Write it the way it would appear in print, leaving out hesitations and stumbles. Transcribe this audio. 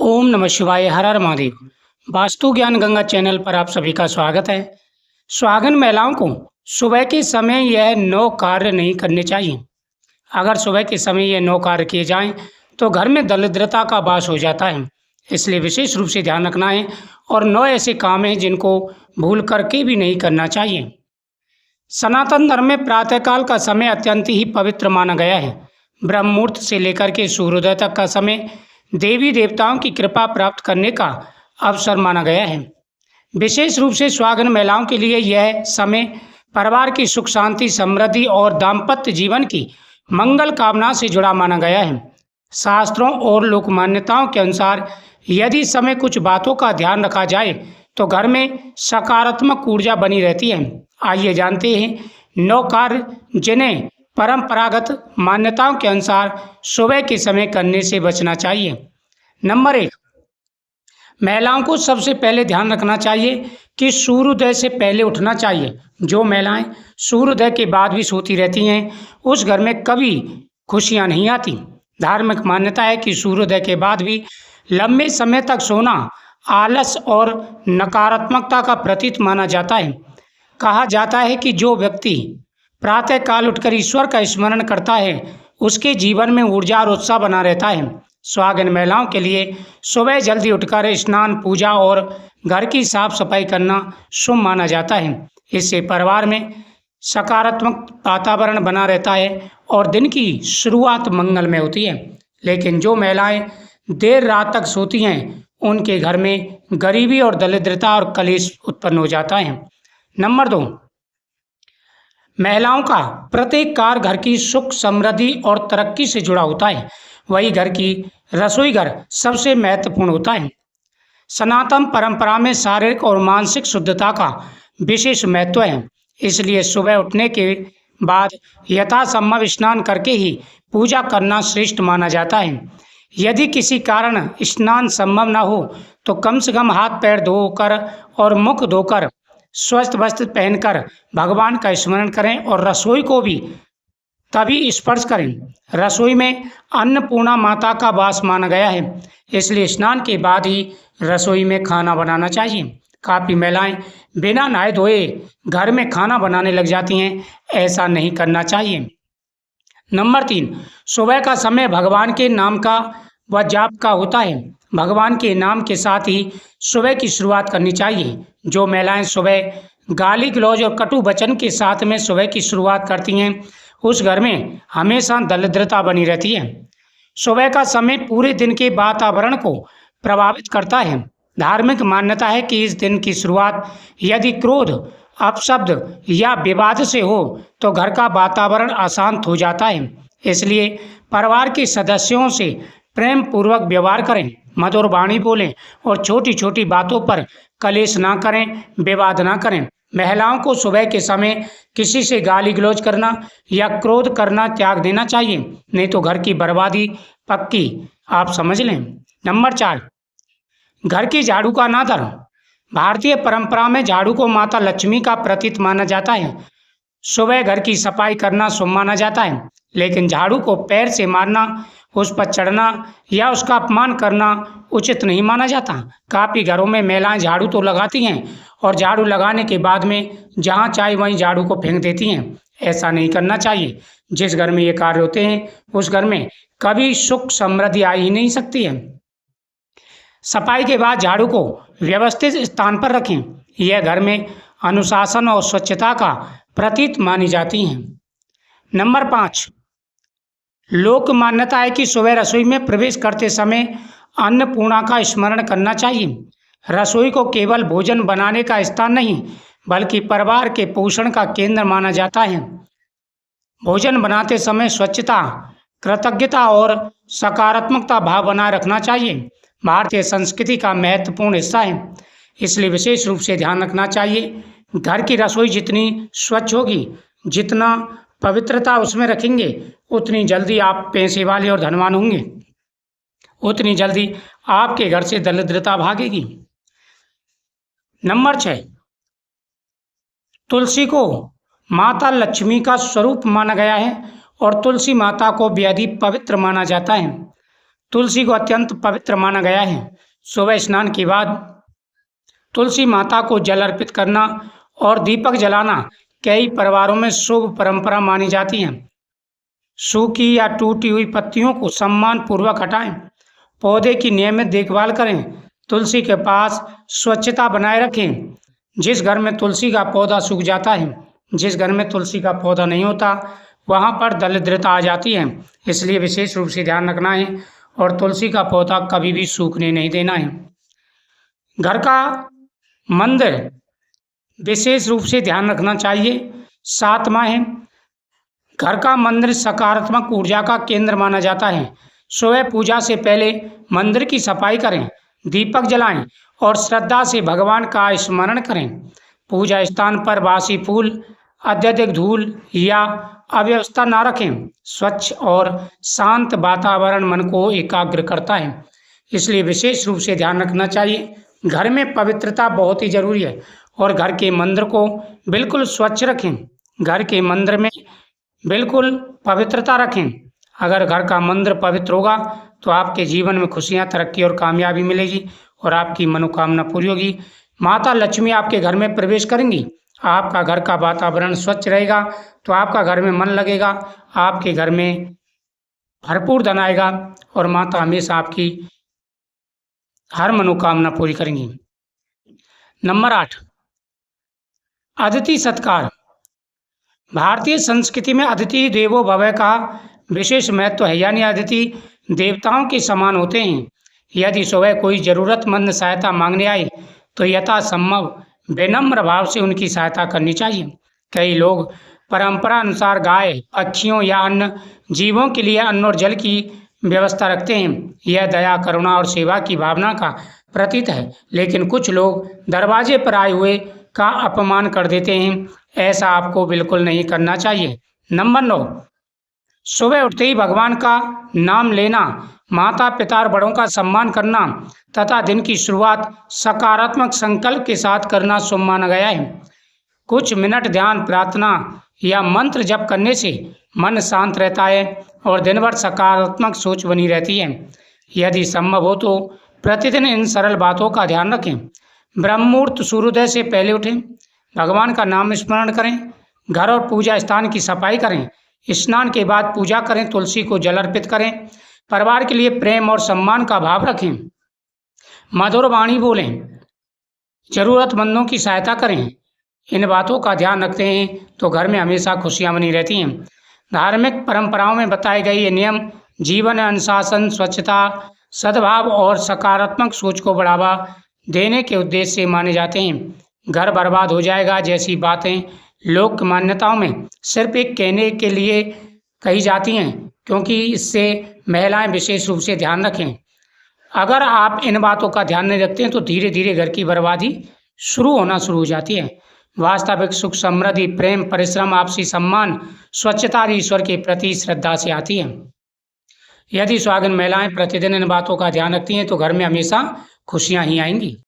ओम नमः शिवाय। हर हर महादेव। वास्तु ज्ञान गंगा चैनल पर आप सभी का स्वागत है। सुहागन महिलाओं को सुबह के समय यह 9 कार्य नहीं करने चाहिए। अगर सुबह के समय ये 9 कार्य किए जाएं तो घर में दरिद्रता का वास हो जाता है। इसलिए विशेष रूप से ध्यान रखना है और 9 ऐसे काम हैं जिनको भूल करके भी नहीं करना चाहिए। सनातन धर्म में प्रातःकाल का समय अत्यंत ही पवित्र माना गया है। ब्रह्म मुहूर्त से लेकर के सूर्योदय तक का समय देवी देवताओं की कृपा प्राप्त करने का अवसर माना गया है। विशेष रूप से सुहागन महिलाओं के लिए यह समय परिवार की सुख शांति समृद्धि और दाम्पत्य जीवन की मंगल कामना से जुड़ा माना गया है। शास्त्रों और लोक मान्यताओं के अनुसार यदि समय कुछ बातों का ध्यान रखा जाए तो घर में सकारात्मक ऊर्जा बनी रहती है। आइए जानते हैं 9 कार्य जिन्हें परंपरागत मान्यताओं के अनुसार सुबह के समय करने से बचना चाहिए। नंबर 1, महिलाओं को सबसे पहले ध्यान रखना चाहिए कि सूर्योदय से पहले उठना चाहिए। जो महिलाएं सूर्योदय के बाद भी सोती रहती हैं उस घर में कभी खुशियां नहीं आती। धार्मिक मान्यता है कि सूर्योदय के बाद भी लंबे समय तक सोना आलस और नकारात्मकता का प्रतीक माना जाता है। कहा जाता है कि जो व्यक्ति प्रातः काल उठकर ईश्वर का स्मरण करता है उसके जीवन में ऊर्जा और उत्साह बना रहता है। सुहागन महिलाओं के लिए सुबह जल्दी उठकर स्नान पूजा और घर की साफ सफाई करना शुभ माना जाता है। इससे परिवार में सकारात्मक वातावरण बना रहता है और दिन की शुरुआत मंगलमय होती है। लेकिन जो महिलाएं देर रात तक सोती हैं उनके घर में गरीबी और दरिद्रता और कलेश उत्पन्न हो जाता है। नंबर 2, महिलाओं का प्रत्येक कार्य घर की सुख समृद्धि और तरक्की से जुड़ा होता है। वही घर की रसोई घर सबसे महत्वपूर्ण होता है। सनातन परंपरा में शारीरिक और मानसिक शुद्धता का विशेष महत्व है। इसलिए सुबह उठने के बाद यथासंभव स्नान करके ही पूजा करना श्रेष्ठ माना जाता है। यदि किसी कारण स्नान संभव न हो तो कम से कम हाथ पैर धोकर और मुख धोकर स्वस्थ वस्त्र पहनकर भगवान का स्मरण करें और रसोई को भी तभी स्पर्श करें। रसोई में अन्नपूर्णा माता का वास माना गया है, इसलिए स्नान के बाद ही रसोई में खाना बनाना चाहिए। काफ़ी महिलाएं बिना नहाए धोए घर में खाना बनाने लग जाती हैं, ऐसा नहीं करना चाहिए। नंबर 3, सुबह का समय भगवान के नाम का व जाप का होता है। भगवान के नाम के साथ ही सुबह की शुरुआत करनी चाहिए। जो महिलाएं सुबह गाली गलौज और कटु वचन के साथ में सुबह की शुरुआत करती हैं उस घर में हमेशा दरिद्रता बनी रहती है। सुबह का समय पूरे दिन के वातावरण को प्रभावित करता है। धार्मिक मान्यता है कि इस दिन की शुरुआत यदि क्रोध अपशब्द या विवाद से हो तो घर का वातावरण अशांत हो जाता है। इसलिए परिवार के सदस्यों से प्रेम पूर्वक व्यवहार करें, मधुर वाणी बोलें और छोटी छोटी बातों पर कलेश ना करें, विवाद ना करें। महिलाओं को सुबह के समय किसी से गाली गलौज करना या क्रोध करना त्याग देना चाहिए, नहीं तो घर की बर्बादी पक्की, आप समझ लें। नंबर 4, घर की झाड़ू का अनादर। भारतीय परंपरा में झाड़ू को माता लक्ष्मी का प्रतीक माना जाता है। सुबह घर की सफाई करना शुभ माना जाता है, लेकिन झाड़ू को पैर से मारना, उस पर चढ़ना या उसका अपमान करना उचित नहीं माना जाता। काफ़ी घरों में महिलाएं झाड़ू तो लगाती हैं और झाड़ू लगाने के बाद में जहां चाहे वहीं झाड़ू को फेंक देती हैं। ऐसा नहीं करना चाहिए। जिस घर में ये कार्य होते हैं उस घर में कभी सुख समृद्धि आ ही नहीं सकती है। सफाई के बाद झाड़ू को व्यवस्थित स्थान पर रखें। यह घर में अनुशासन और स्वच्छता का प्रतीक मानी जाती हैं। नंबर 5, लोक मान्यता है कि सुबह रसोई में प्रवेश करते समय अन्नपूर्णा का स्मरण करना चाहिए। रसोई को केवल भोजन बनाने का स्थान नहीं बल्कि परिवार के पोषण का केंद्र माना जाता है। भोजन बनाते समय स्वच्छता, कृतज्ञता और सकारात्मकता भाव बनाए रखना चाहिए। भारतीय संस्कृति का महत्वपूर्ण हिस्सा है, इसलिए विशेष रूप से ध्यान रखना चाहिए। घर की रसोई जितनी स्वच्छ होगी, जितना पवित्रता उसमें रखेंगे, उतनी जल्दी आप पैसे वाले और धनवान होंगे, उतनी जल्दी आपके घर से दरिद्रता भागेगी। नंबर 6, तुलसी को माता लक्ष्मी का स्वरूप माना गया है और तुलसी माता को बेहद ही पवित्र माना जाता है। तुलसी को अत्यंत पवित्र माना गया है। सुबह स्नान के बाद तुलसी माता को जल अर्पित करना और दीपक जलाना कई परिवारों में शुभ परंपरा मानी जाती है। सूखी या टूटी हुई पत्तियों को सम्मान पूर्वक हटाएं। पौधे की नियमित देखभाल करें। तुलसी के पास स्वच्छता बनाए रखें। जिस घर में तुलसी का पौधा सूख जाता है, जिस घर में तुलसी का पौधा नहीं होता, वहाँ पर दरिद्रता आ जाती है। इसलिए विशेष रूप से ध्यान रखना है और तुलसी का पौधा कभी भी सूखने नहीं देना है। घर का मंदिर विशेष रूप से ध्यान रखना चाहिए। 7वां है, घर का मंदिर सकारात्मक ऊर्जा का केंद्र माना जाता है। सुबह पूजा से पहले मंदिर की सफाई करें, दीपक जलाएं और श्रद्धा से भगवान का स्मरण करें। पूजा स्थान पर बासी फूल, अत्यधिक धूल या अव्यवस्था न रखें। स्वच्छ और शांत वातावरण मन को एकाग्र करता है, इसलिए विशेष रूप से ध्यान रखना चाहिए। घर में पवित्रता बहुत ही जरूरी है और घर के मंदिर को बिल्कुल स्वच्छ रखें। घर के मंदिर में बिल्कुल पवित्रता रखें। अगर घर का मंदिर पवित्र होगा तो आपके जीवन में खुशियाँ, तरक्की और कामयाबी मिलेगी और आपकी मनोकामना पूरी होगी। माता लक्ष्मी आपके घर में प्रवेश करेंगी। आपका घर का वातावरण स्वच्छ रहेगा तो आपका घर में मन लगेगा, आपके घर में भरपूर धन आएगा और माता हमेशा आपकी हर मनोकामना पूरी करेंगी। नंबर 8, अतिथि सत्कार। भारतीय संस्कृति में अतिथि देवो भव का विशेष महत्व है, यानी अतिथि देवताओं के समान होते हैं। यदि सुबह कोई ज़रूरतमंद सहायता मांगने आए तो यथासंभव विनम्र भाव से उनकी सहायता करनी चाहिए। कई लोग परंपरा अनुसार गाय, पक्षियों या अन्य जीवों के लिए अन्न और जल की व्यवस्था रखते हैं। यह दया, करुणा और सेवा की भावना का प्रतीक है, लेकिन कुछ लोग दरवाजे पर आए हुए का अपमान कर देते हैं। ऐसा आपको बिल्कुल नहीं करना चाहिए। नंबर 9, सुबह उठते ही भगवान का नाम लेना, माता पिता और बड़ों का सम्मान करना तथा दिन की शुरुआत सकारात्मक संकल्प के साथ करना शुभ माना गया है। कुछ मिनट ध्यान, प्रार्थना या मंत्र जप करने से मन शांत रहता है और दिन भर सकारात्मक सोच बनी रहती है। यदि संभव हो तो प्रतिदिन इन सरल बातों का ध्यान रखें। ब्रह्म मुहूर्त, सूर्योदय से पहले उठें, भगवान का नाम स्मरण करें, घर और पूजा स्थान की सफाई करें, स्नान के बाद पूजा करें, तुलसी को जल अर्पित करें, परिवार के लिए प्रेम और सम्मान का भाव रखें, मधुर वाणी बोलें, जरूरतमंदों की सहायता करें। इन बातों का ध्यान रखते हैं तो घर में हमेशा खुशियां बनी रहती हैं। धार्मिक परंपराओं में बताए गए ये नियम जीवन में अनुशासन, स्वच्छता, सद्भाव और सकारात्मक सोच को बढ़ावा देने के उद्देश्य से माने जाते हैं। घर बर्बाद हो जाएगा जैसी बातें लोक मान्यताओं में सिर्फ एक कहने के लिए कही जाती हैं, क्योंकि इससे महिलाएं विशेष रूप से ध्यान रखें। अगर आप इन बातों का ध्यान नहीं रखते हैं तो धीरे धीरे घर की बर्बादी शुरू हो जाती है। वास्तविक सुख, समृद्धि, प्रेम, परिश्रम, आपसी सम्मान, स्वच्छता और ईश्वर के प्रति श्रद्धा से आती है। यदि सुहागिन महिलाएं प्रतिदिन इन बातों का ध्यान रखती हैं तो घर में हमेशा खुशियां ही आएंगी।